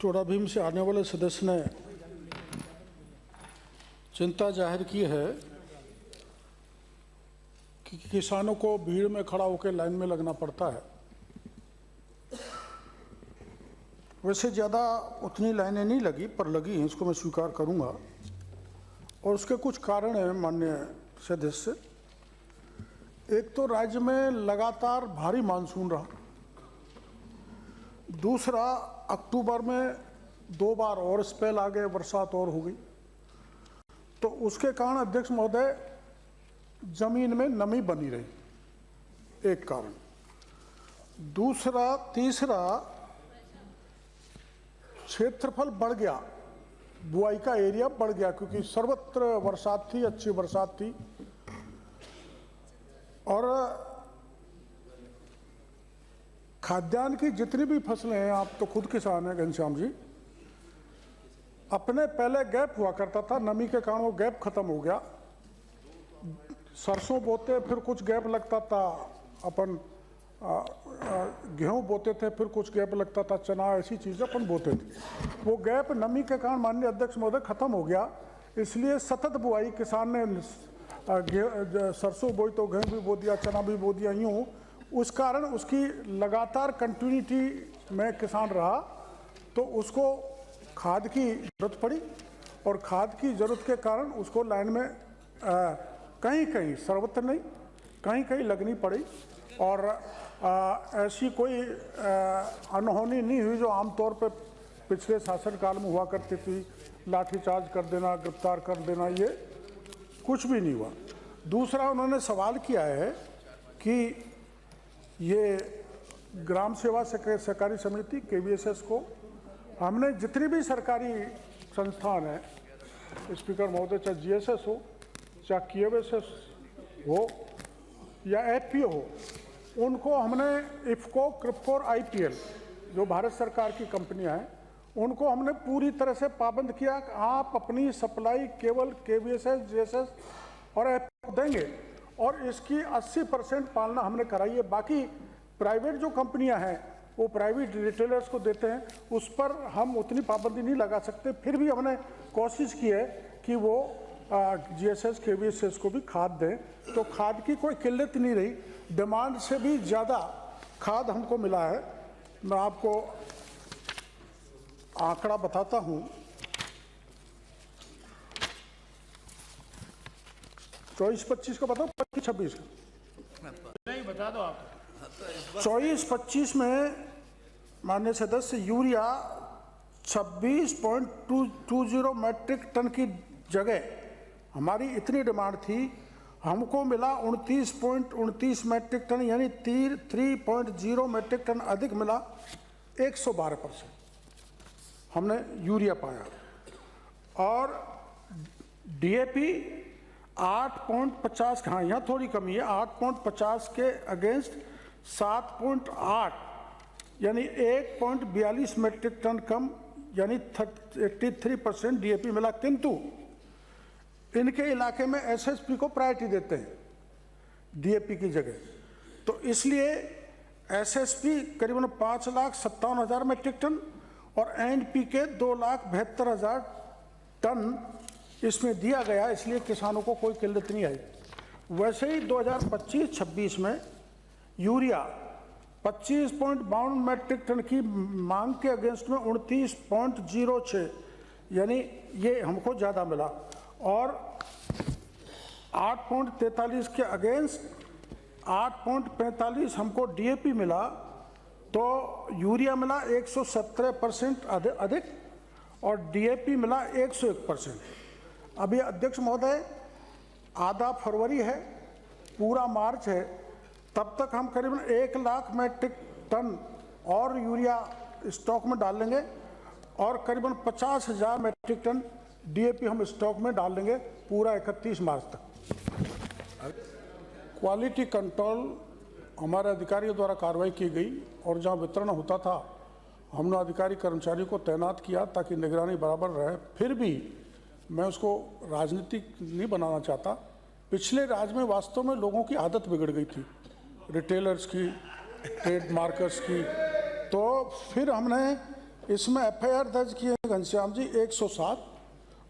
टोडा भीम से आने वाले सदस्य ने चिंता जाहिर की है कि किसानों को भीड़ में खड़ा होकर लाइन में लगना पड़ता है। वैसे ज़्यादा उतनी लाइनें नहीं लगी, पर लगी हैं, इसको मैं स्वीकार करूंगा। और उसके कुछ कारण हैं माननीय सदस्य। एक तो राज्य में लगातार भारी मानसून रहा, दूसरा अक्टूबर में 2 बार और स्पेल आ गए, बरसात और हो गई, तो उसके कारण अध्यक्ष महोदय जमीन में नमी बनी रही, एक कारण। तीसरा क्षेत्रफल बढ़ गया, बुआई का एरिया बढ़ गया, क्योंकि सर्वत्र बरसात थी, अच्छी बरसात थी। और खाद्यान्न की जितनी भी फसलें हैं, आप तो खुद किसान हैं घनश्याम जी, अपने पहले गैप हुआ करता था, नमी के कारण वो गैप खत्म हो गया। सरसों बोते फिर कुछ गैप लगता था, अपन गेहूं बोते थे फिर कुछ गैप लगता था, चना ऐसी चीज़ें अपन बोते थे। वो गैप नमी के कारण माननीय अध्यक्ष महोदय खत्म हो गया, इसलिए सतत बुआई किसान ने सरसों बोई तो गेहूं भी बो दिया, चना भी बो दिया, यूँ उस कारण उसकी लगातार कंटिन्यूटी में किसान रहा, तो उसको खाद की जरूरत पड़ी। और खाद की जरूरत के कारण उसको लाइन में कहीं कहीं, सर्वत्र नहीं, कहीं कहीं लगनी पड़ी। और ऐसी कोई अनहोनी नहीं हुई जो आमतौर पर पिछले शासनकाल में हुआ करती थी, लाठीचार्ज कर देना, गिरफ्तार कर देना, ये कुछ भी नहीं हुआ। दूसरा, उन्होंने सवाल किया है कि ये ग्राम सेवा सहकारी समिति KVSS को हमने जितनी भी सरकारी संस्थान है, स्पीकर महोदय, चाहे GSS हो, चाहे KVSS हो या FPO हो, उनको हमने IFFCO, CRIPCO और IPL जो भारत सरकार की कंपनियां हैं, उनको हमने पूरी तरह से पाबंद किया कि आप अपनी सप्लाई केवल KVSS, GSS और FPO देंगे, और इसकी 80% पालना हमने कराई है। बाकी प्राइवेट जो कंपनियां हैं वो प्राइवेट रिटेलर्स को देते हैं, उस पर हम उतनी पाबंदी नहीं लगा सकते। फिर भी हमने कोशिश की है कि वो GSS, KVSS को भी खाद दें, तो खाद की कोई किल्लत नहीं रही। डिमांड से भी ज़्यादा खाद हमको मिला है। मैं आपको आंकड़ा बताता हूँ। 24-25 का बताओ, 25-26 का नहीं बता दो आप। 24-25 में माननीय सदस्य यूरिया 26.20 मैट्रिक टन की जगह हमारी इतनी डिमांड थी, हमको मिला 29.29 मैट्रिक टन, यानी 3.0 मैट्रिक टन अधिक मिला। 112% हमने यूरिया पाया। और DAP 8.50, हाँ यहाँ थोड़ी कमी है, 8.50 के अगेंस्ट 7.8, यानी 1.42 मैट्रिक टन कम, यानी 83% DAP मिला। किंतु इनके इलाके में SSP को प्रायोरिटी देते हैं DAP की जगह, तो इसलिए SSP करीबन 5,57,000 मैट्रिक टन और NPK 2,72,000 टन इसमें दिया गया, इसलिए किसानों को कोई किल्लत नहीं आई। वैसे ही 2025-26 में यूरिया 25.52 मैट्रिक टन की मांग के अगेंस्ट में 29.06, यानी ये हमको ज़्यादा मिला। और 8.43 के अगेंस्ट 8.45 हमको DAP मिला, तो यूरिया मिला 117% अधिक और DAP मिला 101%। अभी अध्यक्ष महोदय आधा फरवरी है, पूरा मार्च है, तब तक हम करीबन 1 लाख मैट्रिक टन और यूरिया स्टॉक में डाल लेंगे और करीबन 50,000 मैट्रिक टन DAP हम स्टॉक में डाल लेंगे पूरा 31 मार्च तक। क्वालिटी कंट्रोल हमारे अधिकारियों द्वारा कार्रवाई की गई, और जहां वितरण होता था हमने अधिकारी कर्मचारी को तैनात किया ताकि निगरानी बराबर रहे। फिर भी मैं उसको राजनीतिक नहीं बनाना चाहता। पिछले राज में वास्तव में लोगों की आदत बिगड़ गई थी, रिटेलर्स की, ट्रेड मार्कर्स की, तो फिर हमने इसमें एफआईआर दर्ज किए हैं घनश्याम जी 107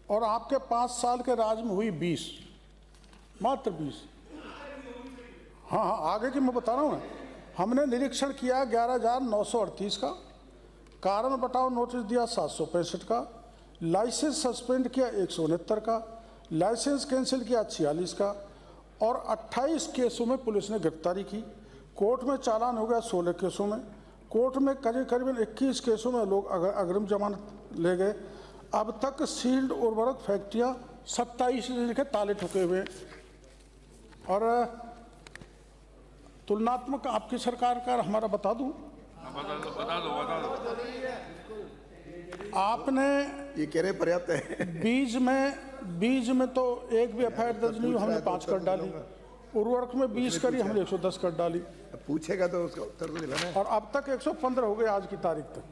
और आपके 5 साल के राज में हुई 20, मात्र 20। हाँ हाँ, आगे की मैं बता रहा हूँ ना। हमने निरीक्षण किया 11,938 का, कारण बताओ नोटिस दिया 765 का, लाइसेंस सस्पेंड किया 169 का, लाइसेंस कैंसिल किया 46 का, और 28 केसों में पुलिस ने गिरफ्तारी की। कोर्ट में चालान हो गया 16 केसों में, कोर्ट में करीबन 21 केसों में लोग अग्रिम जमानत ले गए। अब तक सील्ड उर्वरक फैक्ट्रियाँ 27 के ताले ठुके हुए। और तुलनात्मक आपकी सरकार का हमारा बता दूं, बता दो। आपने ये कह रहे पर्याप्त है। बीज में तो एक भी एफआईआर दर्ज नहीं, हमने 5 कर डाली। उर्वरक में 20 करी, हमने 110 कर डाली। पूछेगा तो उसका उत्तर तो दिलाना है। और अब तक 115 हो गए आज की तारीख तक।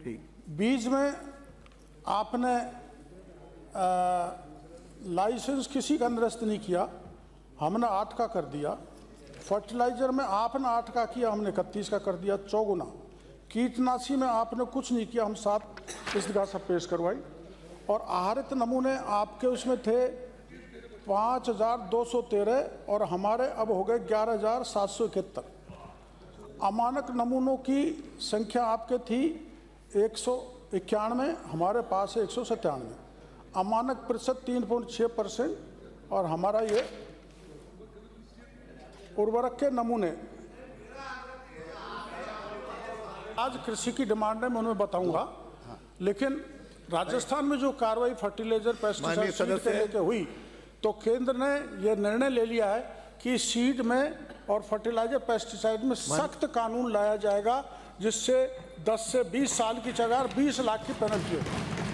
ठीक। बीज में आपने लाइसेंस किसी का निरस्त नहीं किया, हमने 8 का कर दिया। फर्टिलाइजर में आपने 8 का किया, हमने 31 का कर दिया, 4 गुना। कीटनाशी में आपने कुछ नहीं किया, हम 7 इस्तगा सब पेश करवाई। और आहरित नमूने आपके उसमें थे 5,213 और हमारे अब हो गए 11,771। अमानक नमूनों की संख्या आपके थी 191, हमारे पास है 197। अमानक प्रतिशत 3.6% और हमारा ये उर्वरक के नमूने। आज कृषि की डिमांड है, मैं उन्हें बताऊंगा। लेकिन राजस्थान में जो कार्रवाई फर्टिलाइजर पेस्टिसाइड सीड के लेके हुई, तो केंद्र ने यह निर्णय ले लिया है कि सीड में और फर्टिलाइजर पेस्टिसाइड में सख्त कानून लाया जाएगा, जिससे 10 से 20 साल की जगह 20 लाख की पेनल्टी होगी।